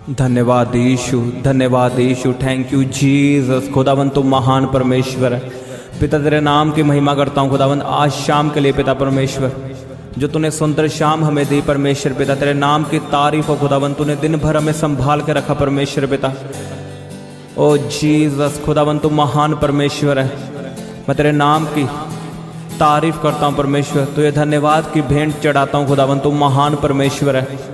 धन्यवाद यीशु, धन्यवाद यीशु। Thank you Jesus. खुदावन तुम महान परमेश्वर है। पिता तेरे नाम की महिमा करता हूँ खुदावन आज शाम के लिए पिता परमेश्वर, जो तूने सुंदर शाम हमें दी परमेश्वर पिता, तेरे नाम की तारीफ हो खुदावन। तूने दिन भर हमें संभाल के रखा परमेश्वर पिता। ओ जीसस खुदावन तुम महान परमेश्वर है। मैं तेरे नाम की तारीफ करता हूँ परमेश्वर। तुझे धन्यवाद की भेंट चढ़ाता हूँ खुदावन। तुम महान परमेश्वर है,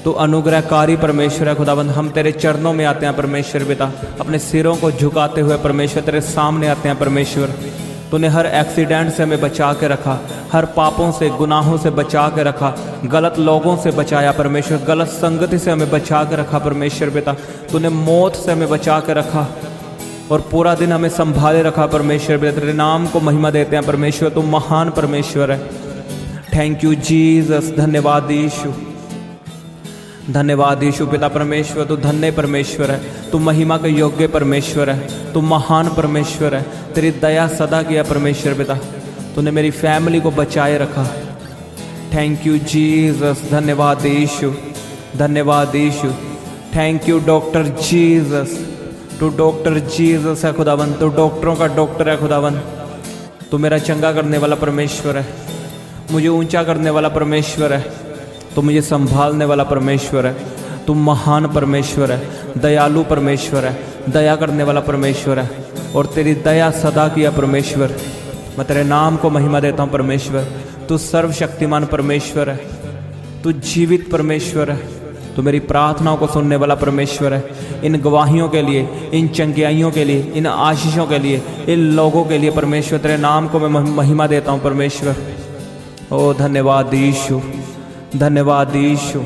तो अनुग्रहकारी परमेश्वर है खुदावंद। हम तेरे चरणों में आते हैं परमेश्वर पिता, अपने सिरों को झुकाते हुए परमेश्वर तेरे सामने आते हैं परमेश्वर। तूने हर एक्सीडेंट से हमें बचा के रखा, हर पापों से गुनाहों से बचा के रखा, गलत लोगों से बचाया परमेश्वर, गलत संगति से हमें बचा के रखा परमेश्वर पिता। तूने मौत से हमें बचा के रखा और पूरा दिन हमें संभाले रखा परमेश्वर पिता। तेरे नाम को महिमा देते हैं परमेश्वर। तुम महान परमेश्वर है। Thank you Jesus. धन्यवाद यीशु, धन्यवाद यीशु पिता परमेश्वर। तू धन्य परमेश्वर है, तू महिमा के योग्य परमेश्वर है, तू महान परमेश्वर है। तेरी दया सदा की है परमेश्वर पिता। तूने मेरी फैमिली को बचाए रखा। Thank you Jesus. धन्यवाद यीशु, धन्यवाद यीशु। Thank you doctor Jesus. तू डॉक्टर जीसस है खुदावन। तू डॉक्टरों का डॉक्टर है खुदावन। तू मेरा चंगा करने वाला परमेश्वर है, मुझे ऊंचा करने वाला परमेश्वर है, तो मुझे संभालने वाला परमेश्वर है। तू महान परमेश्वर है, दयालु परमेश्वर है, दया करने वाला परमेश्वर है, और तेरी दया सदा की है परमेश्वर। मैं तेरे नाम को महिमा देता हूँ परमेश्वर। तू सर्वशक्तिमान परमेश्वर है, तू जीवित परमेश्वर है, तू मेरी प्रार्थनाओं को सुनने वाला परमेश्वर है। इन गवाहियों के लिए, इन चंगियाइयों के लिए, इन आशीषों के लिए, इन लोगों के लिए परमेश्वर तेरे नाम को मैं महिमा देता हूँ परमेश्वर। ओ धन्यवाद यीशु, धन्यवाद यीशु,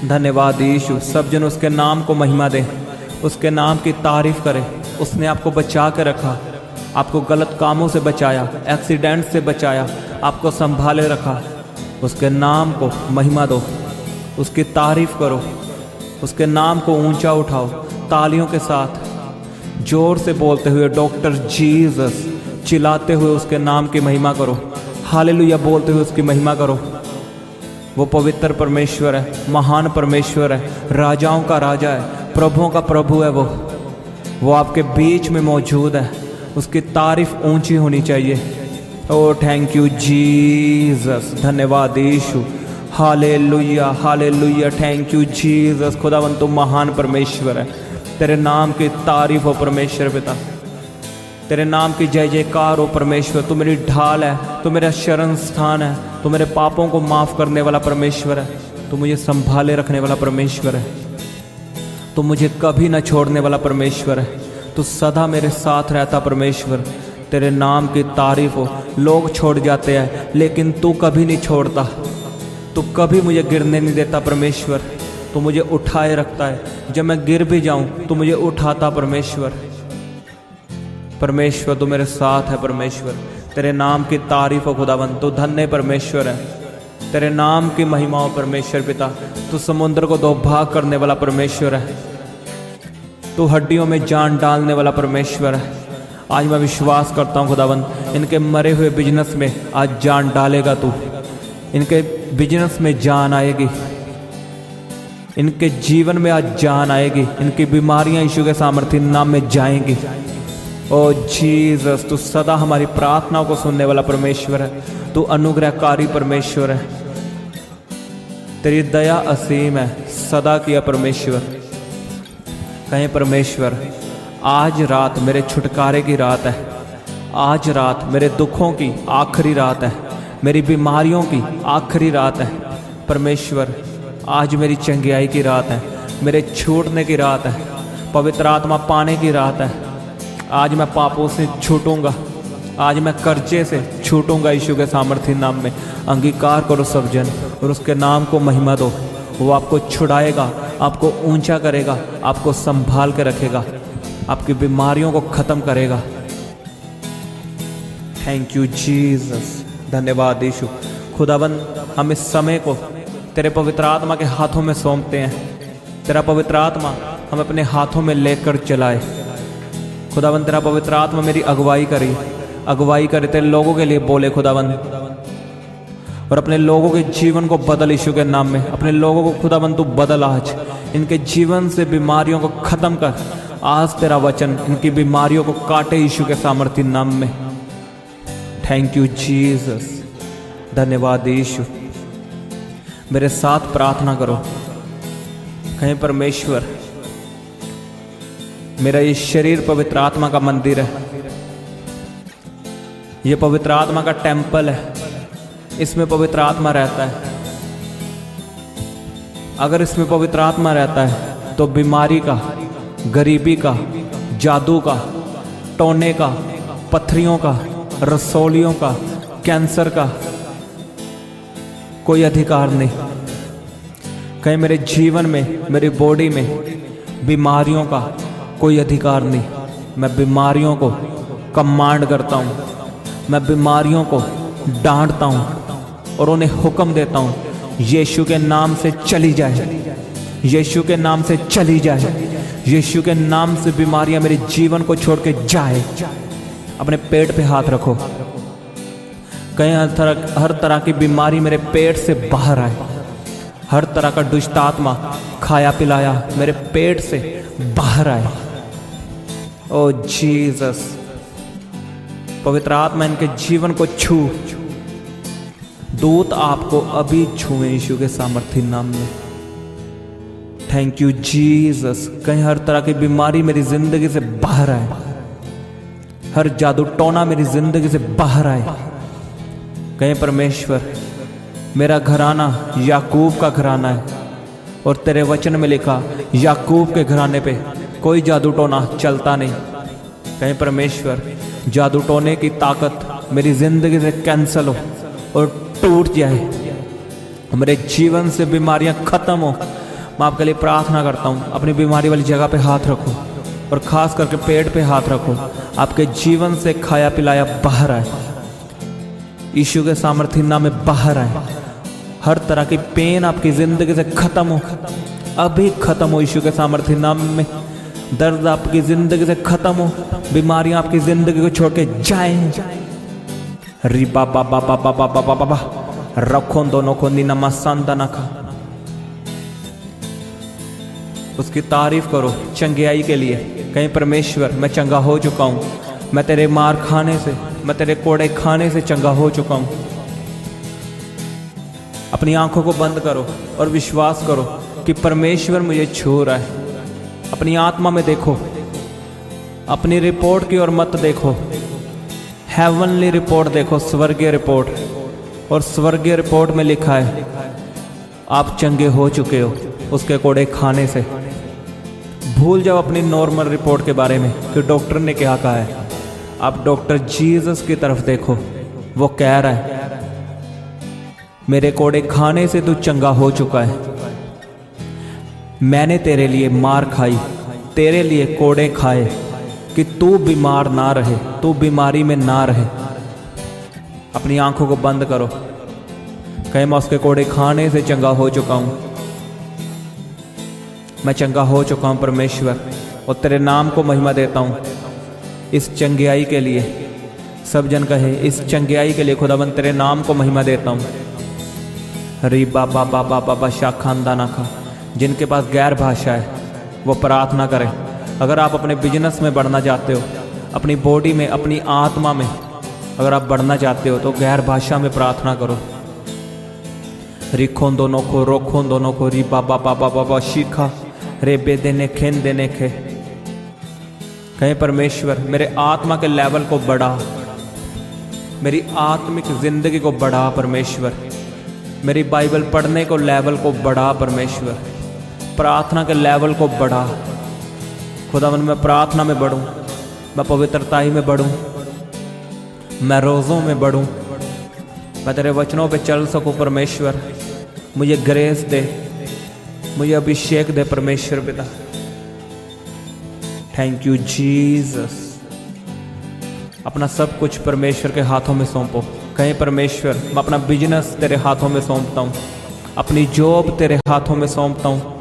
धन्यवाद यीशु। सब जन उसके नाम को महिमा दें, उसके नाम की तारीफ करें। उसने आपको बचा के रखा, आपको गलत कामों से बचाया, एक्सीडेंट से बचाया, आपको संभाले रखा। उसके नाम को महिमा दो, उसकी तारीफ करो, उसके नाम को ऊंचा उठाओ। तालियों के साथ जोर से बोलते हुए डॉक्टर जीसस चिल्लाते हुए उसके नाम की महिमा करो। हालेलुया बोलते हुए उसकी महिमा करो। वो पवित्र परमेश्वर है, महान परमेश्वर है, राजाओं का राजा है, प्रभुओं का प्रभु है। वो आपके बीच में मौजूद है। उसकी तारीफ ऊंची होनी चाहिए। Oh thank you Jesus. धन्यवाद यीशु। हालेलुया, हालेलुया। Thank you Jesus. खुदावंद तुम महान परमेश्वर है। तेरे नाम की तारीफ हो परमेश्वर पिता। तेरे नाम की जय जयकार हो परमेश्वर। तू मेरी ढाल है, तू मेरा शरण स्थान है, तू मेरे पापों को माफ़ करने वाला परमेश्वर है, तू मुझे संभाले रखने वाला परमेश्वर है, तू मुझे कभी ना छोड़ने वाला परमेश्वर है, तू सदा मेरे साथ रहता परमेश्वर। तेरे नाम की तारीफ हो। लोग छोड़ जाते हैं लेकिन तू कभी नहीं छोड़ता। तू कभी मुझे गिरने नहीं देता परमेश्वर। तू मुझे उठाए रखता है। जब मैं गिर भी जाऊं तो मुझे उठाता परमेश्वर। परमेश्वर तू मेरे साथ है परमेश्वर। तेरे नाम की तारीफ हो खुदावंद। तू धन्य परमेश्वर है। तेरे नाम की महिमा हो परमेश्वर पिता। तू समुद्र को दो भाग करने वाला परमेश्वर है। तू हड्डियों में जान डालने वाला परमेश्वर है। आज मैं विश्वास करता हूँ खुदावंद, इनके मरे हुए बिजनेस में आज जान डालेगा तू। इनके बिजनेस में जान आएगी, इनके जीवन में आज जान आएगी। इनकी बीमारियां यीशु के सामर्थ्य नाम में जाएंगी। ओ जीसस, तू सदा हमारी प्रार्थनाओं को सुनने वाला परमेश्वर है। तू अनुग्रहकारी परमेश्वर है। तेरी दया असीम है, सदा किया परमेश्वर। कहें परमेश्वर आज रात मेरे छुटकारे की रात है। आज रात मेरे दुखों की आखिरी रात है, मेरी बीमारियों की आखिरी रात है परमेश्वर। आज मेरी चंगियाई की रात है, मेरे छूटने की रात है, पवित्र आत्मा पाने की रात है। आज मैं पापों से छूटूंगा, आज मैं कर्जे से छूटूंगा यीशु के सामर्थ्य नाम में। अंगीकार करो सब जन और उसके नाम को महिमा दो। वो आपको छुड़ाएगा, आपको ऊंचा करेगा, आपको संभाल के रखेगा, आपकी बीमारियों को ख़त्म करेगा। Thank you Jesus. धन्यवाद यीशु। खुदाबंद हम इस समय को तेरे पवित्र आत्मा के हाथों में सौंपते हैं। तेरा पवित्र आत्मा हम अपने हाथों में लेकर चलाए। खुदावंद तेरा पवित्र आत्मा मेरी अगुवाई करे तेरे लोगों के लिए बोले खुदावंद। और अपने लोगों के जीवन को बदल यीशु के नाम में। अपने लोगों को खुदाबंद तू बदल आज, इनके जीवन से बीमारियों को खत्म कर। आज तेरा वचन इनकी बीमारियों को काटे यीशु के सामर्थ्य नाम में। थैंक यू जीसस, धन्यवाद यीशु। मेरे साथ प्रार्थना करो। कहीं परमेश्वर, मेरा ये शरीर पवित्र आत्मा का मंदिर है, ये पवित्र आत्मा का टेम्पल है, इसमें पवित्र आत्मा रहता है। अगर इसमें पवित्र आत्मा रहता है तो बीमारी का, गरीबी का, जादू का, टोने का, पत्थरियों का, रसौलियों का, कैंसर का कोई अधिकार नहीं। कहीं मेरे जीवन में, मेरी बॉडी में बीमारियों का कोई अधिकार नहीं। मैं बीमारियों को कमांड करता हूँ, मैं बीमारियों को डांटता हूँ और उन्हें हुक्म देता हूँ, यीशु के नाम से चली जाए, यीशु के नाम से चली जाए, यीशु के नाम से बीमारियां मेरे जीवन को छोड़ के जाए। अपने पेट पे हाथ रखो। कहीं हर तरह की बीमारी मेरे पेट से बाहर आए। हर तरह का दुष्ट आत्मा खाया पिलाया मेरे पेट से बाहर आए। ओ जीसस, पवित्र आत्मा इनके जीवन को छू। दूत आपको अभी छुए यीशु के सामर्थ्य नाम में। Thank you Jesus. कहीं हर तरह की बीमारी मेरी जिंदगी से बाहर आए, हर जादू टोना मेरी जिंदगी से बाहर आए। कहीं परमेश्वर, मेरा घराना याकूब का घराना है और तेरे वचन में लिखा याकूब के घराने पे कोई जादू टोना चलता नहीं। कहीं परमेश्वर, जादू टोने की ताकत मेरी जिंदगी से कैंसल हो और टूट जाए, मेरे जीवन से बीमारियां खत्म हो। मैं आपके लिए प्रार्थना करता हूँ, अपनी बीमारी वाली जगह पे हाथ रखो और खास करके पेट पे हाथ रखो। आपके जीवन से खाया पिलाया बाहर आए, यीशु के सामर्थ्य नाम में बाहर आए। हर तरह की पेन आपकी जिंदगी से खत्म हो, अभी खत्म हो यीशु के सामर्थ्य नाम में। दर्द आपकी जिंदगी से खत्म हो, बीमारियां आपकी जिंदगी को छोड़ के जाएं। री बाबा बाबा बाबा बाबा बाबा रखो दोनों को नीनमा सांदा खा। उसकी तारीफ करो चंगियाई के लिए। कहीं परमेश्वर, मैं चंगा हो चुका हूँ, मैं तेरे मार खाने से, मैं तेरे कोड़े खाने से चंगा हो चुका हूँ। अपनी आंखों को बंद करो और विश्वास करो कि परमेश्वर मुझे छू रहा है। अपनी आत्मा में देखो, अपनी रिपोर्ट की ओर मत देखो, हेवनली रिपोर्ट देखो, स्वर्गीय रिपोर्ट। और स्वर्गीय रिपोर्ट में लिखा है आप चंगे हो चुके हो उसके कोड़े खाने से। भूल जाओ अपनी नॉर्मल रिपोर्ट के बारे में कि डॉक्टर ने क्या कहा है। आप डॉक्टर जीसस की तरफ देखो, वो कह रहा है मेरे कोड़े खाने से तू चंगा हो चुका है। मैंने तेरे लिए मार खाई, तेरे लिए कोड़े खाए कि तू बीमार ना रहे, तू बीमारी में ना रहे। अपनी आंखों को बंद करो। कहीं मैं उसके कोड़े खाने से चंगा हो चुका हूं, मैं चंगा हो चुका हूं परमेश्वर, और तेरे नाम को महिमा देता हूं इस चंगियाई के लिए। सब जन कहे इस चंगियाई के लिए खुदाबंद तेरे नाम को महिमा देता हूं। री बाबा बाबा बाबा शाखानदाना खा। जिनके पास गैर भाषा है वो प्रार्थना करें। अगर आप अपने बिजनेस में बढ़ना चाहते हो, अपनी बॉडी में, अपनी आत्मा में अगर आप बढ़ना चाहते हो तो गैर भाषा में प्रार्थना करो। रिखों दोनों को, रोखों दोनों को, री बाबा बाबा बाबा शिखा रे बे देने खेन देने खे। कहीं परमेश्वर मेरे आत्मा के लेवल को बढ़ा, मेरी आत्मिक जिंदगी को बढ़ा परमेश्वर। मेरी बाइबल पढ़ने को लेवल को बढ़ा परमेश्वर। प्रार्थना के लेवल को बढ़ा खुदावन। मैं प्रार्थना में बढ़ूं, मैं पवित्रताई में बढ़ूं, मैं रोज़ों में बढ़ूं, मैं तेरे वचनों पे चल सकूं परमेश्वर। मुझे ग्रेस दे, मुझे अभिषेक दे परमेश्वर पिता। Thank you Jesus. अपना सब कुछ परमेश्वर के हाथों में सौंपो। कहीं परमेश्वर मैं अपना बिजनेस तेरे हाथों में सौंपता हूँ, अपनी जॉब तेरे हाथों में सौंपता हूँ,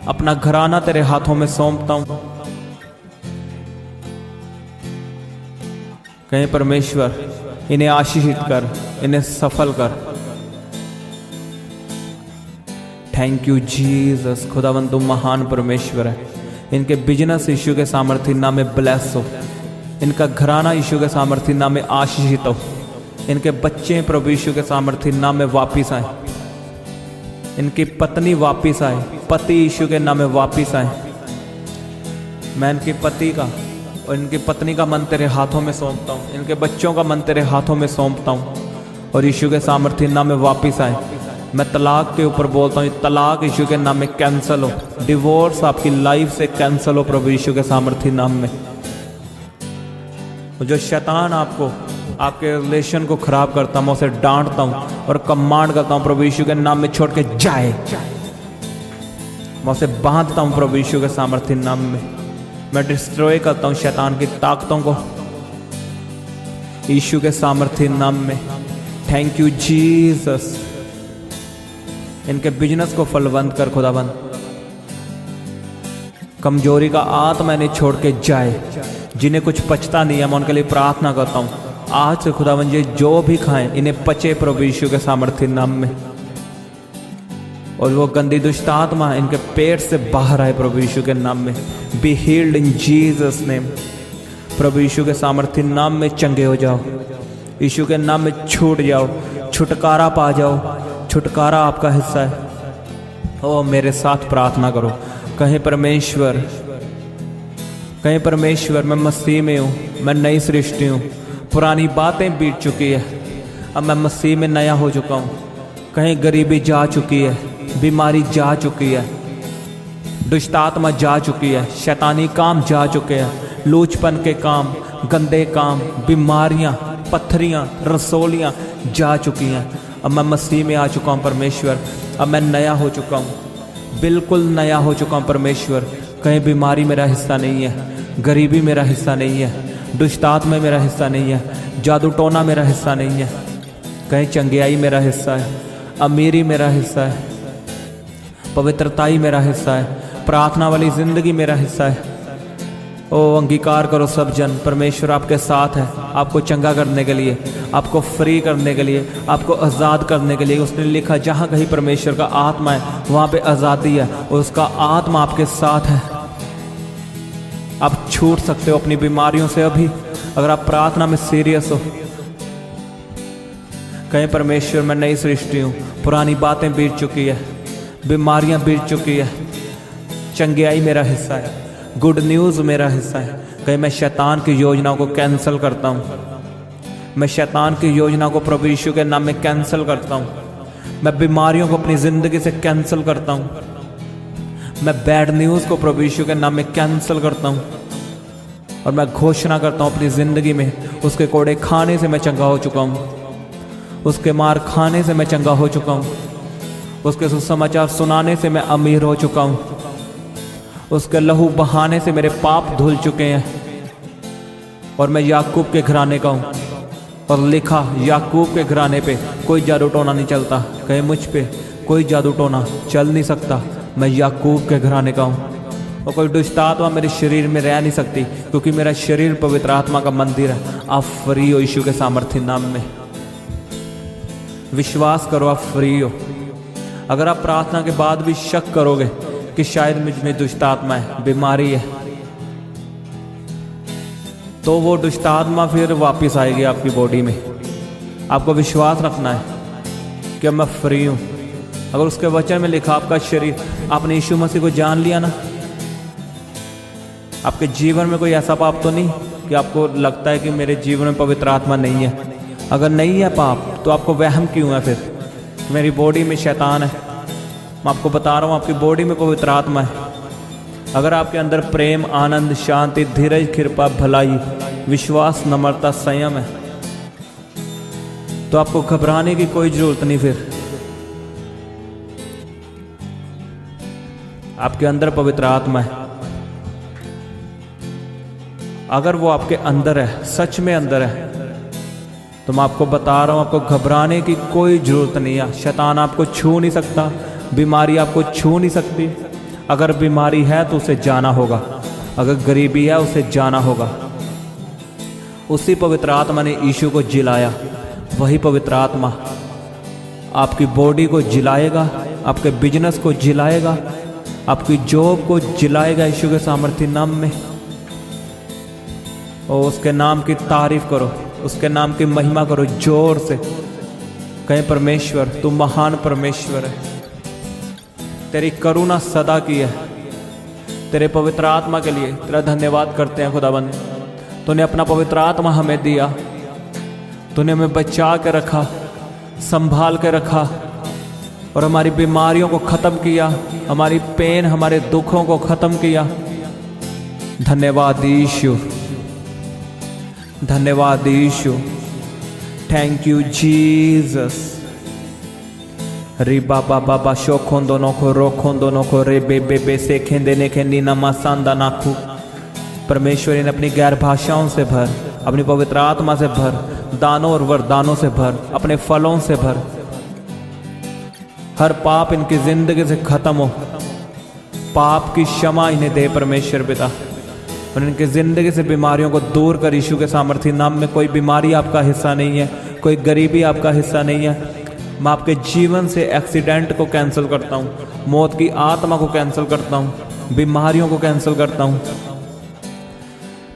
अपना घराना तेरे हाथों में सौंपता हूँ। कहीं परमेश्वर इन्हें आशीषित कर, इन्हें सफल कर। Thank you Jesus. खुदावन तुम महान परमेश्वर है। इनके बिजनेस यीशु के सामर्थ्य नाम में ब्लेस हो। इनका घराना यीशु के सामर्थ्य नाम में आशीषित हो। इनके बच्चे प्रभु यीशु के सामर्थ्य नाम में वापिस आए। इनकी पत्नी वापिस आए, पति यीशु के नाम में वापिस आए। मैं इनके पति का और इनकी पत्नी का मन तेरे हाथों में सौंपता हूँ। इनके बच्चों का मन तेरे हाथों में सौंपता हूँ और यीशु के सामर्थ्य नाम में वापिस आए। मैं तलाक के ऊपर बोलता हूँ, तलाक यीशु के नाम में कैंसल हो। डिवोर्स आपकी लाइफ से कैंसल हो प्रभु यीशु के सामर्थ्य नाम में। जो शैतान आपको आपके रिलेशन को खराब करता हूँ, मैं उसे डांटता हूँ और कमांड करता हूँ प्रभु यीशु के नाम में छोड़ के जाए। मैं उसे बांधता हूँ प्रभु यीशु के सामर्थ्य नाम में। मैं डिस्ट्रॉय करता हूँ शैतान की ताकतों को यीशु के सामर्थ्य नाम में। Thank you Jesus. इनके बिजनेस को फलवंत कर खुदाबंद। कमजोरी का आत्मा इन्हें छोड़ के जाए। जिन्हें कुछ पचता नहीं है, मैं उनके लिए प्रार्थना करता हूँ आज से खुदाबंद ये जो भी खाएं इन्हें पचे प्रभु यीशु के सामर्थ्य नाम में। और वो गंदी दुष्ट आत्मा इनके पेट से बाहर आए प्रभु यीशु के नाम में। Be healed in Jesus name. प्रभु यीशु के सामर्थ्य नाम में चंगे हो जाओ। यीशु के नाम में छूट जाओ, छुटकारा पा जाओ। छुटकारा आपका हिस्सा है। ओ मेरे साथ प्रार्थना करो। कहीं परमेश्वर मैं मसीह में हूँ, मैं नई सृष्टि हूँ। पुरानी बातें बीत चुकी है, अब मैं मसीह में नया हो चुका हूँ। कहीं गरीबी जा चुकी है, बीमारी जा चुकी है, दुष्ट आत्मा जा चुकी है, शैतानी काम जा चुके हैं, लूचपन के काम, गंदे काम, बीमारियाँ, पत्थरियाँ, रसोलियाँ जा चुकी हैं। अब मैं मसीह में आ चुका हूँ परमेश्वर। अब मैं नया हो चुका हूँ, बिल्कुल नया हो चुका हूँ परमेश्वर। कहीं बीमारी मेरा हिस्सा नहीं है, गरीबी मेरा हिस्सा नहीं है, दुष्ट आत्मा मेरा हिस्सा नहीं है, जादू टोना मेरा हिस्सा नहीं है। कहीं चंगियाई मेरा हिस्सा है, अमीरी मेरा हिस्सा है, पवित्रताई मेरा हिस्सा है, प्रार्थना वाली जिंदगी मेरा हिस्सा है। ओ अंगीकार करो सब जन, परमेश्वर आपके साथ है, आपको चंगा करने के लिए, आपको फ्री करने के लिए, आपको आज़ाद करने के लिए। उसने लिखा जहाँ कहीं परमेश्वर का आत्मा है वहाँ पे आज़ादी है और उसका आत्मा आपके साथ है। आप छूट सकते हो अपनी बीमारियों से अभी, अगर आप प्रार्थना में सीरियस हो। कहीं परमेश्वर मैं नई सृष्टि हूँ, पुरानी बातें बीत चुकी है, बीमारियाँ बीत चुकी है, चंगियाई मेरा हिस्सा है, गुड न्यूज़ मेरा हिस्सा है। कहीं मैं शैतान की योजनाओं को कैंसिल करता हूँ। मैं शैतान की योजना को प्रभु यीशु के नाम में कैंसिल करता हूँ। मैं बीमारियों को अपनी ज़िंदगी से कैंसिल करता हूँ। मैं बैड न्यूज़ को प्रभु यीशु के नाम में कैंसिल करता हूँ और मैं घोषणा करता हूँ अपनी ज़िंदगी में उसके कोड़े खाने से मैं चंगा हो चुका हूँ, उसके मार खाने से मैं चंगा हो चुका हूँ, उसके सुसमाचार सुनाने से मैं अमीर हो चुका हूँ, उसके लहू बहाने से मेरे पाप धुल चुके हैं और मैं याकूब के घराने का हूँ। और लिखा याकूब के घराने पे कोई जादू टोना नहीं चलता। कहीं मुझ पे कोई जादू टोना चल नहीं सकता। मैं याकूब के घराने का हूँ और कोई दुष्ट आत्मा मेरे शरीर में रह नहीं सकती, क्योंकि मेरा शरीर पवित्र आत्मा का मंदिर है। आप फ्री हो यीशु के सामर्थ्य नाम में। विश्वास करो, आप फ्री हो। अगर आप प्रार्थना के बाद भी शक करोगे कि शायद मुझ में दुष्ट आत्मा है, बीमारी है, तो वो दुष्ट आत्मा फिर वापस आएगी आपकी बॉडी में। आपको विश्वास रखना है कि मैं फ्री हूँ। अगर उसके वचन में लिखा आपका शरीर, आपने यीशु मसीह को जान लिया ना, आपके जीवन में कोई ऐसा पाप तो नहीं कि आपको लगता है कि मेरे जीवन में पवित्र आत्मा नहीं है। अगर नहीं है पाप तो आपको वहम क्यों है फिर मेरी बॉडी में शैतान है? मैं आपको बता रहा हूँ, आपकी बॉडी में पवित्र आत्मा है। अगर आपके अंदर प्रेम, आनंद, शांति, धीरज, कृपा, भलाई, विश्वास, नम्रता, संयम है, तो आपको घबराने की कोई जरूरत नहीं। फिर आपके अंदर पवित्र आत्मा है। अगर वो आपके अंदर है, सच में अंदर है, तो मैं आपको बता रहा हूं, आपको घबराने की कोई जरूरत नहीं है। शैतान आपको छू नहीं सकता, बीमारी आपको छू नहीं सकती। अगर बीमारी है तो उसे जाना होगा, अगर गरीबी है उसे जाना होगा। उसी पवित्र आत्मा ने यीशु को जिलाया, वही पवित्र आत्मा आपकी बॉडी को जिलाएगा, आपके बिजनेस को जिलाएगा, आपकी जॉब को जिलाएगा यीशु के सामर्थ्य नाम में। और उसके नाम की तारीफ करो, उसके नाम की महिमा करो जोर से। कहें परमेश्वर तू महान परमेश्वर है, तेरी करुणा सदा की है। तेरे पवित्र आत्मा के लिए तेरा धन्यवाद करते हैं खुदाबंद। तूने अपना पवित्र आत्मा हमें दिया, तूने हमें बचा के रखा, संभाल के रखा और हमारी बीमारियों को ख़त्म किया, हमारी पेन, हमारे दुखों को ख़त्म किया। धन्यवाद यीशु, धन्यवाद यीशु। Thank you Jesus. री बाबा बाबा शोखों दोनों को रोखों दोनों को रे बे बे बे से खेंदे ने खेंदी नमा सांदा नाखू। परमेश्वर इन्हें अपनी गैर भाषाओं से भर, अपनी पवित्र आत्मा से भर, दानों और वरदानों से भर, अपने फलों से भर। हर पाप इनकी जिंदगी से खत्म हो, पाप की क्षमा इन्हें दे परमेश्वर पिता, और इनकी जिंदगी से बीमारियों को दूर कर यीशु के सामर्थ्य नाम में। कोई बीमारी आपका हिस्सा नहीं है, कोई गरीबी आपका हिस्सा नहीं है। मैं आपके जीवन से एक्सीडेंट को कैंसिल करता हूँ, मौत की आत्मा को कैंसिल करता हूँ, बीमारियों को कैंसिल करता हूँ।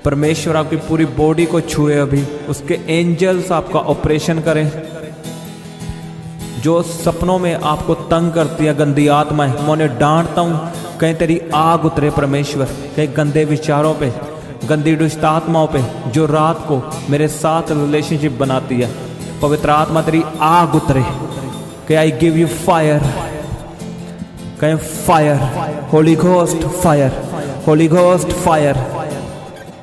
परमेश्वर आपकी पूरी बॉडी को छुए, अभी उसके एंजल्स आपका ऑपरेशन करें। जो सपनों में आपको तंग करती है गंदी आत्माएं, मैं उन्हें डांटता हूँ। कहीं तेरी आग उतरे परमेश्वर, कहीं गंदे विचारों पे, गंदी दुष्ट आत्माओं पे जो रात को मेरे साथ रिलेशनशिप बनाती है। पवित्र आत्मा तेरी आग उतरे। कि आई गिव यू फायर, कहीं fire, Holi ghost fire, Holi ghost fire.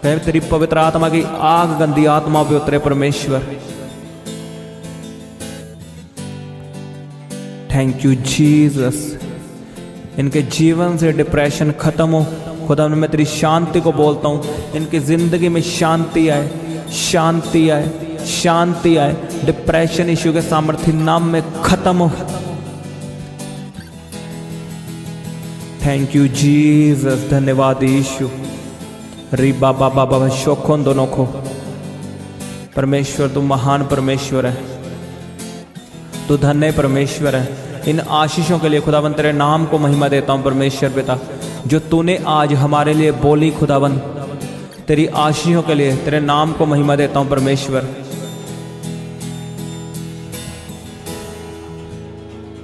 कहीं तेरी पवित्र आत्मा की आग गंदी आत्मा पे उतरे परमेश्वर। Thank you Jesus. इनके जीवन से डिप्रेशन खत्म हो खुदा। मैं तेरी शांति को बोलता हूँ, इनकी जिंदगी में शांति आए, शांति आए, शांति आए। डिप्रेशन यीशु के सामर्थ्य नाम में खत्म हो। Thank you Jesus. धन्यवाद यीशु। री बाबा बाबा शोखों दोनों को। परमेश्वर तू महान परमेश्वर है, तू धन्य परमेश्वर है। इन आशीषों के लिए खुदाबंद तेरे नाम को महिमा देता हूँ परमेश्वर पिता, जो तूने आज हमारे लिए बोली। खुदाबंद तेरी आशीषों के लिए तेरे नाम को महिमा देता हूँ परमेश्वर।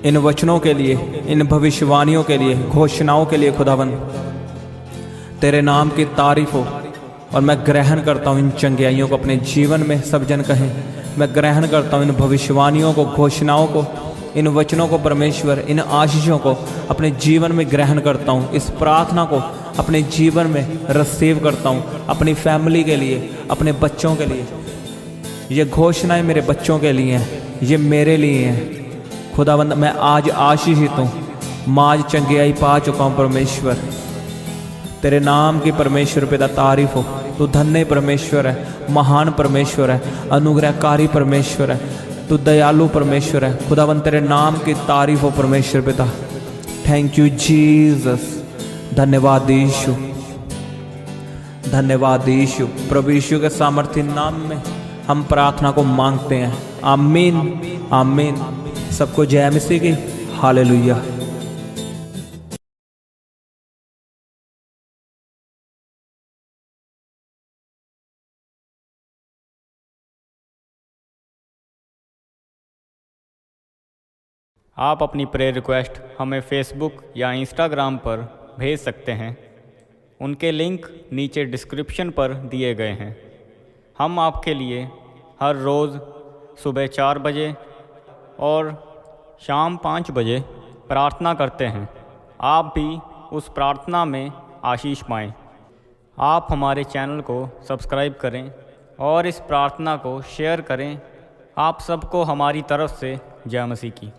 इन वचनों के लिए, इन भविष्यवाणियों के लिए, घोषणाओं के लिए खुदाबंद तेरे नाम की तारीफ हो। और मैं ग्रहण करता हूँ इन चंगियाइयों को अपने जीवन में। सब जन कहें, मैं ग्रहण करता हूँ इन भविष्यवाणियों को, घोषणाओं को, इन वचनों को परमेश्वर, इन आशीषों को अपने जीवन में ग्रहण करता हूँ। इस प्रार्थना को अपने जीवन में रिसीव करता हूँ, अपनी फैमिली के लिए, अपने बच्चों के लिए। ये घोषणाएं मेरे बच्चों के लिए हैं, ये मेरे लिए हैं। खुदावंद मैं आज आशीषित हूँ, मैं आज चंगियाई पा चुका हूँ परमेश्वर। तेरे नाम की परमेश्वर पिता तारीफ हो। तू धन्य परमेश्वर है, महान परमेश्वर है, अनुग्रहकारी परमेश्वर है, तू दयालु परमेश्वर है। खुदावंद तेरे नाम की तारीफ हो परमेश्वर पिता। Thank you Jesus. धन्यवाद यीशु, धन्यवाद यीशु। प्रभु यीशु के सामर्थ्य नाम में हम प्रार्थना को मांगते हैं। आमीन, आमीन। सबको जय मसीह की। हालेलुया। आप अपनी प्रेयर रिक्वेस्ट हमें फेसबुक या इंस्टाग्राम पर भेज सकते हैं। उनके लिंक नीचे डिस्क्रिप्शन पर दिए गए हैं। हम आपके लिए हर रोज़ सुबह 4 बजे और शाम 5 बजे प्रार्थना करते हैं। आप भी उस प्रार्थना में आशीष पाएं। आप हमारे चैनल को सब्सक्राइब करें और इस प्रार्थना को शेयर करें। आप सबको हमारी तरफ से जय मसीह की।